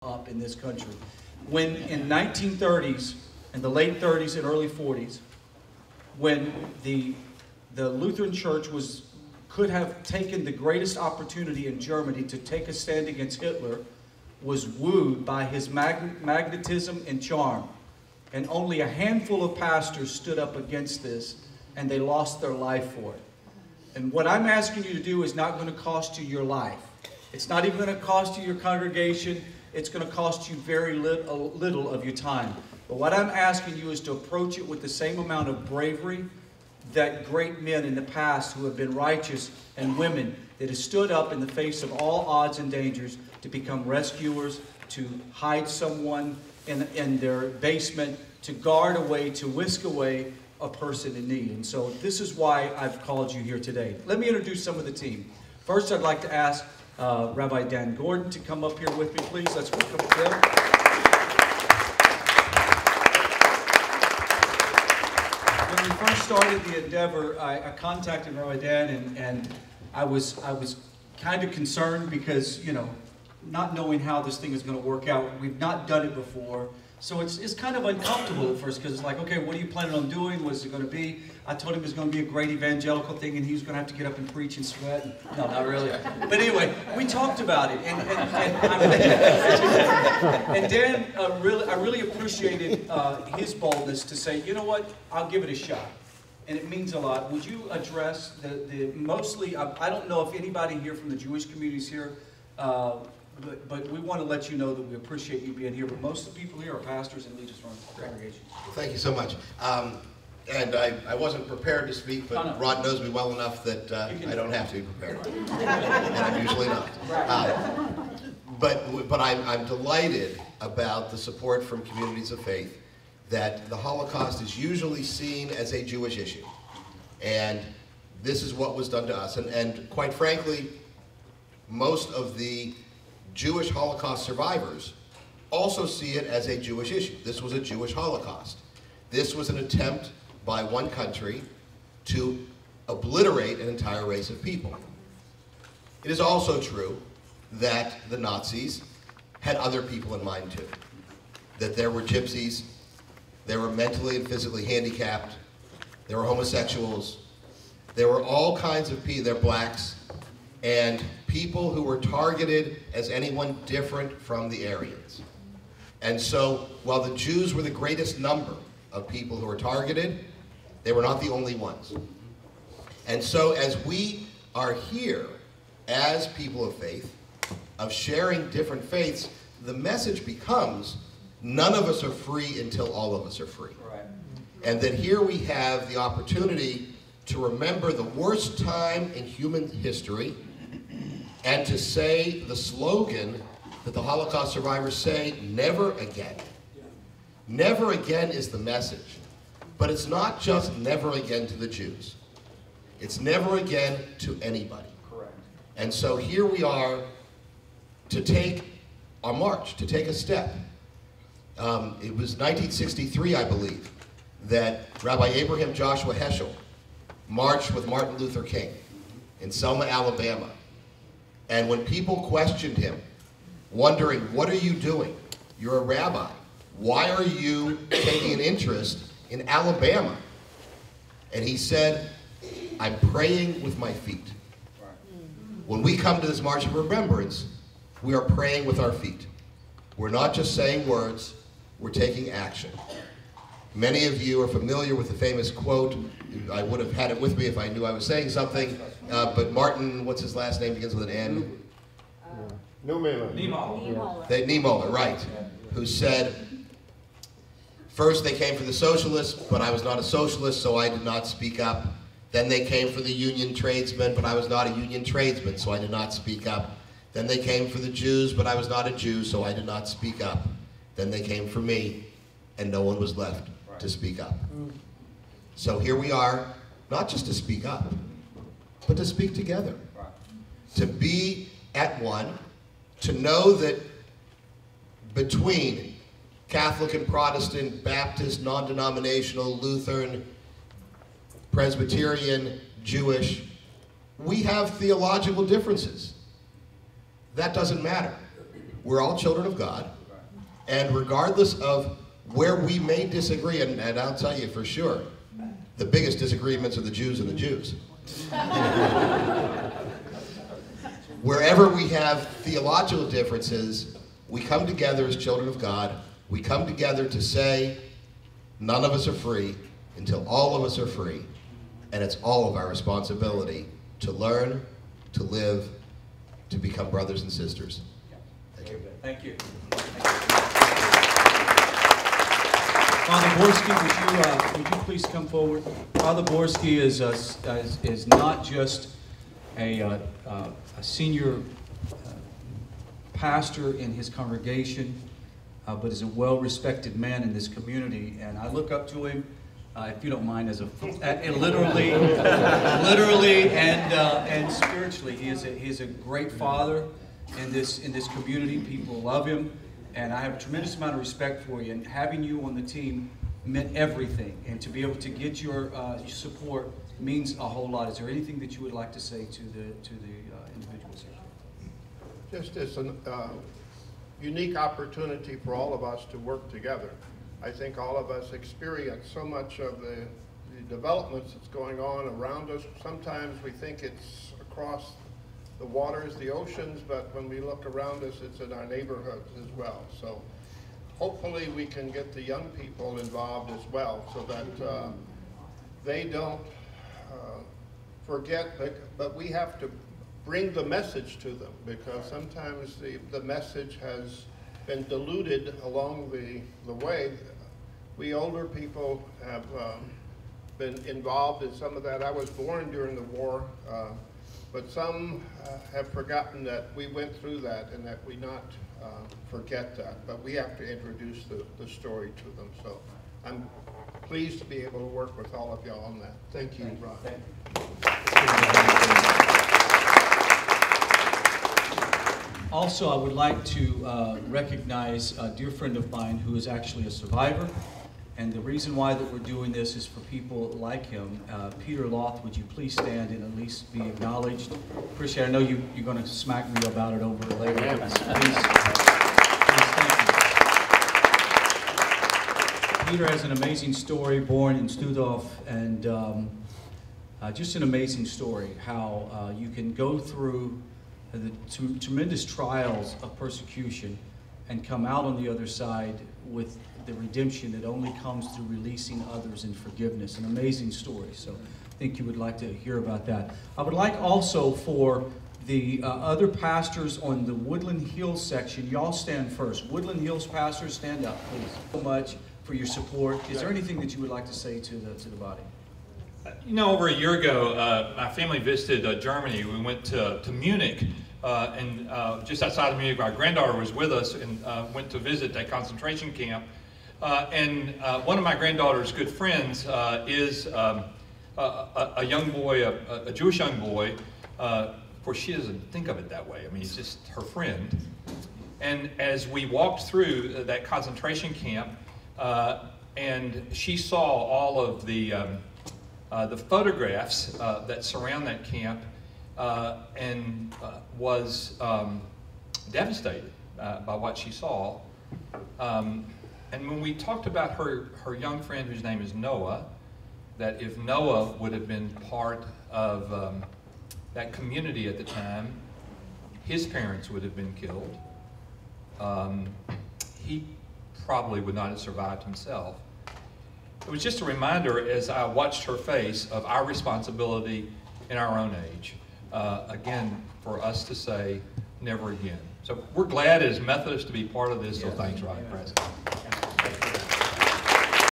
up in this country. When in 1930s, in the late 30s and early 40s, when the Lutheran Church could have taken the greatest opportunity in Germany to take a stand against Hitler, was wooed by his magnetism and charm. And only a handful of pastors stood up against this, and they lost their life for it. And what I'm asking you to do is not going to cost you your life. It's not even going to cost you your congregation. It's going to cost you very little of your time. But what I'm asking you is to approach it with the same amount of bravery that great men in the past who have been righteous, and women that have stood up in the face of all odds and dangers to become rescuers, to hide someone in their basement, to guard away, to whisk away a person in need. And so this is why I've called you here today. Let me introduce some of the team. First, I'd like to ask Rabbi Dan Gordon to come up here with me, please. Let's welcome him. When we first started the endeavor, I contacted Rabbi Dan, and I was kind of concerned because, you know, not knowing how this thing is going to work out. We've not done it before. So it's kind of uncomfortable at first because it's like, okay, what are you planning on doing? What is it going to be? I told him it was going to be a great evangelical thing and he was going to have to get up and preach and sweat. No, not really. But anyway, we talked about it. And Dan, I really appreciated his boldness to say, you know what, I'll give it a shot. And it means a lot. Would you address the mostly, I don't know if anybody here from the Jewish communities here, but we want to let you know that we appreciate you being here. But most of the people here are pastors and leaders from congregations. Well, thank you so much. And I wasn't prepared to speak, but Rod knows me well enough that I don't have to be prepared. And I'm usually not. But I'm delighted about the support from communities of faith that the Holocaust is usually seen as a Jewish issue. And this is what was done to us. And quite frankly, most of the Jewish Holocaust survivors also see it as a Jewish issue. This was a Jewish Holocaust. This was an attempt by one country to obliterate an entire race of people. It is also true that the Nazis had other people in mind too. That there were gypsies, there were mentally and physically handicapped, there were homosexuals, there were all kinds of people, there were blacks, and people who were targeted as anyone different from the Aryans. And so, while the Jews were the greatest number of people who were targeted, they were not the only ones. And so, as we are here as people of faith, of sharing different faiths, the message becomes, none of us are free until all of us are free. Right. And that here we have the opportunity to remember the worst time in human history, and to say the slogan that the Holocaust survivors say, never again. Never again is the message. But it's not just never again to the Jews. It's never again to anybody. Correct. And so here we are to take our march, to take a step. It was 1963, I believe, that Rabbi Abraham Joshua Heschel marched with Martin Luther King in Selma, Alabama. And when people questioned him, wondering, what are you doing? You're a rabbi. Why are you taking an interest in Alabama? And he said, I'm praying with my feet. When we come to this March of Remembrance, we are praying with our feet. We're not just saying words, we're taking action. Many of you are familiar with the famous quote. I would have had it with me if I knew I was saying something. But Martin, what's his last name, begins with an N? Niemöller, right. Who said, first they came for the socialists, but I was not a socialist, so I did not speak up. Then they came for the union tradesmen, but I was not a union tradesman, so I did not speak up. Then they came for the Jews, but I was not a Jew, so I did not speak up. Then they came for me, and no one was left to speak up. So here we are, not just to speak up, but to speak together. To be at one, to know that between Catholic and Protestant, Baptist, non-denominational, Lutheran, Presbyterian, Jewish, we have theological differences. That doesn't matter. we're all children of God, and regardless of where we may disagree, and I'll tell you for sure, the biggest disagreements are the Jews and the Jews. Wherever we have theological differences, we come together as children of God. We come together to say, none of us are free until all of us are free. And it's all of our responsibility to learn, to live, to become brothers and sisters. Thank you. Thank you. Father Borski, would you please come forward? Father Borski is not just a senior pastor in his congregation, but is a well-respected man in this community, and I look up to him, if you don't mind, as literally and spiritually. He is a great father in this community. People love him. And I have a tremendous amount of respect for you, and having you on the team meant everything. And to be able to get your support means a whole lot. Is there anything that you would like to say to the individuals here? Just as a unique opportunity for all of us to work together. I think all of us experience so much of the developments that's going on around us. Sometimes we think it's across the waters, the oceans, but when we look around us, it's in our neighborhoods as well. So hopefully we can get the young people involved as well, so that they don't forget, but we have to bring the message to them, because sometimes the message has been diluted along the way. We older people have been involved in some of that. I was born during the war, but some have forgotten that we went through that, and that we not forget that. But we have to introduce the story to them. So I'm pleased to be able to work with all of y'all on that. Thank you, Ron. Also, I would like to recognize a dear friend of mine who is actually a survivor. And the reason why that we're doing this is for people like him. Peter Loth, would you please stand and at least be acknowledged? Appreciate it. I know you're going to smack me about it over later. Please thank you. Peter has an amazing story, born in Studhof, and just an amazing story, how you can go through the tremendous trials of persecution and come out on the other side with the redemption that only comes through releasing others in forgiveness. An amazing story. So I think you would like to hear about that. I would like also for the other pastors on the Woodland Hills section, y'all stand first. Woodland Hills pastors, stand up, please. So much for your support. Is there anything that you would like to say to the body? You know, over a year ago, my family visited Germany. We went to Munich, and just outside of Munich, my granddaughter was with us, and went to visit a concentration camp. And one of my granddaughter's good friends is a young boy, a Jewish young boy. Of course, she doesn't think of it that way. I mean, he's just her friend. And as we walked through that concentration camp, and she saw all of the photographs that surround that camp, and was devastated by what she saw. And when we talked about her young friend, whose name is Noah, that if Noah would have been part of that community at the time, his parents would have been killed. He probably would not have survived himself. It was just a reminder, as I watched her face, of our responsibility in our own age. Again, for us to say, never again. So we're glad as Methodists to be part of this, so thanks, Rabbi.